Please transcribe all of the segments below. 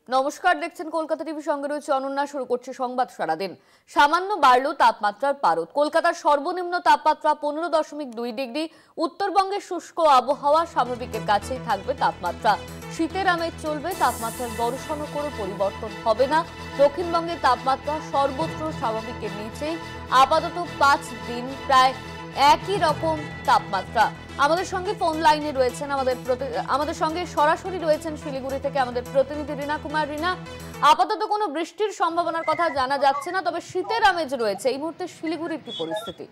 নমস্কার, দেখছেন কলকাতা টিভি, সঙ্গে রয়েছে অনন্যা। শুরু করছে সংবাদ সারাদিন। সামান্য বাড়ল তাপমাত্রার পারদ। কলকাতার সর্বনিম্ন তাপমাত্রা 15.2 ডিগ্রি। উত্তরবঙ্গের শুষ্ক আবহাওয়া, স্বাভাবিকের কাছেই থাকবে তাপমাত্রা। শীতের আমেজ চলবে, তাপমাত্রার বড়সড় কোনো পরিবর্তন হবে না। দক্ষিণবঙ্গের তাপমাত্রা সর্বত্র স্বাভাবিকের নিচেই। আপাতত 5 দিন প্রায় একই রকম তাপমাত্রা। আমাদের সঙ্গে ফোন লাইনে রয়েছেন আমাদের সঙ্গে সরাসরি রয়েছেন শিলিগুড়ি থেকে আমাদের প্রতিনিধি রীনা কুমার। রীনা, আপাতত কোনো বৃষ্টির সম্ভাবনার কথা জানা যাচ্ছে না, তবে শীতের আমেজ রয়েছে। এই মুহূর্তে শিলিগুড়ির কি পরিস্থিতি?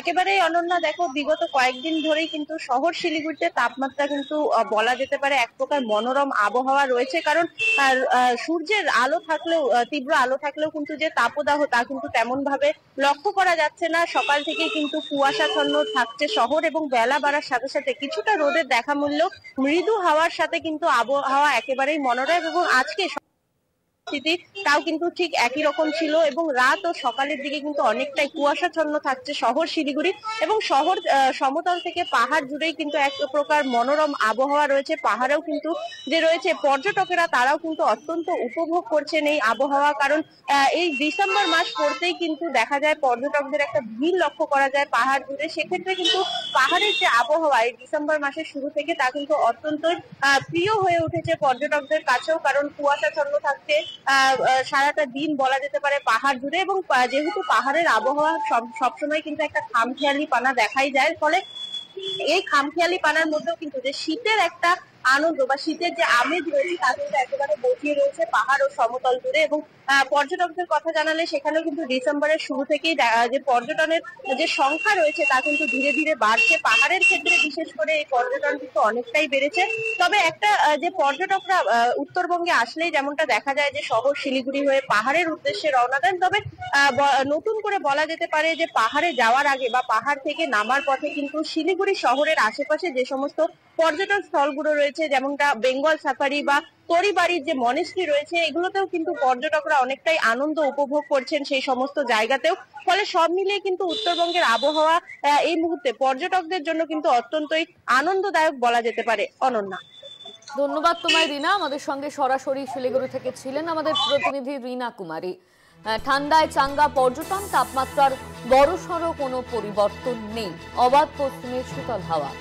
একেবারে অনন্যা, দেখো, বিগত কয়েকদিন ধরেই কিন্তু শহর শিলিগুড়িতে তাপমাত্রা কিন্তু বলা যেতে পারে এক প্রকার মনোরম আবহাওয়া রয়েছে। কারণ সূর্যের আলো থাকলেও, তীব্র আলো থাকলেও কিন্তু যে তাপদাহ তা কিন্তু তেমন ভাবে লক্ষ্য করা যাচ্ছে না। সকাল থেকে কিন্তু কুয়াশাচ্ছন্ন থাকছে শহর, এবং বেলা বাড়ার সাথে সাথে কিছুটা রোদের দেখা মিললেও মৃদু হাওয়ার সাথে কিন্তু আবহাওয়া একেবারেই মনোরম। এবং আজকে স্থিতি তাও কিন্তু ঠিক একই রকম ছিল, এবং রাত ও সকালের দিকে কিন্তু অনেকটাই কুয়াশাচ্ছন্ন থাকছে শহর শিলিগুড়ি। এবং শহর সমতল থেকে পাহাড় জুড়েই কিন্তু এক প্রকার মনোরম আবহাওয়া রয়েছে। পাহাড়েও কিন্তু যে রয়েছে পর্যটকেরা, তারাও কিন্তু অত্যন্ত উপভোগ করছেন এই আবহাওয়া। কারণ এই ডিসেম্বর মাস পড়তেই কিন্তু দেখা যায় পর্যটকদের একটা ভিড় লক্ষ্য করা যায় পাহাড় জুড়ে। সেক্ষেত্রে কিন্তু পাহাড়ের যে আবহাওয়া এই ডিসেম্বর মাসের শুরু থেকে তা কিন্তু অত্যন্ত প্রিয় হয়ে উঠেছে পর্যটকদের কাছেও। কারণ কুয়াশাচ্ছন্ন থাকছে সারাটা দিন বলা যেতে পারে পাহাড় জুড়ে, এবং যেহেতু পাহাড়ের আবহাওয়া সবসময় কিন্তু একটা খামখেয়ালি পানা দেখাই যায়, ফলে এই খামখেয়ালি পানার মধ্যেও কিন্তু যে শীতের একটা আনন্দ বা শীতের যে আমেজ রয়েছে তা কিন্তু একেবারে বসিয়ে রয়েছে পাহাড় ও সমতল জুড়ে। এবং পর্যটকদের কথা জানালে সেখানেও কিন্তু ডিসেম্বরের শুরু থেকেই যে পর্যটনের যে সংখ্যা রয়েছে তা কিন্তু ধীরে ধীরে বাড়ছে। পাহাড়ের ক্ষেত্রে বিশেষ করে এই পর্যটন কিন্তু অনেকটাই বেড়েছে। তবে একটা যে পর্যটকরা উত্তরবঙ্গে আসলেই যেমনটা দেখা যায় যে শহর শিলিগুড়ি হয়ে পাহাড়ের উদ্দেশ্যে রওনা দেন, তবে নতুন করে বলা যেতে পারে যে পাহাড়ে যাওয়ার আগে বা পাহাড় থেকে নামার পথে কিন্তু শিলিগুড়ি শহরের আশেপাশে যে সমস্ত পর্যটন স্থলগুলো রয়েছে, যেমনটা বেঙ্গল সাফারি বা তরিবাড়ির যে মনেস্ট্রি রয়েছে, এগুলোতেও কিন্তু পর্যটকরা অনেকটাই আনন্দ উপভোগ করছেন সেই সমস্ত জায়গাতেও। ফলে সব মিলিয়ে কিন্তু উত্তরবঙ্গের আবহাওয়া এই মুহূর্তে পর্যটকদের জন্য কিন্তু অত্যন্তই আনন্দদায়ক বলা যেতে পারে। অনন্যা, ধন্যবাদ তোমায় রীনা। আমাদের সঙ্গে সরাসরি শিলিগুড়ি থেকে ছিলেন আমাদের প্রতিনিধি রীনা কুমারী। ঠান্ডায় চাঙ্গা পর্যটন, তাপমাত্রার বড়সড় কোনো পরিবর্তন নেই। অবাধ পশ্চিমের শীতল হাওয়া।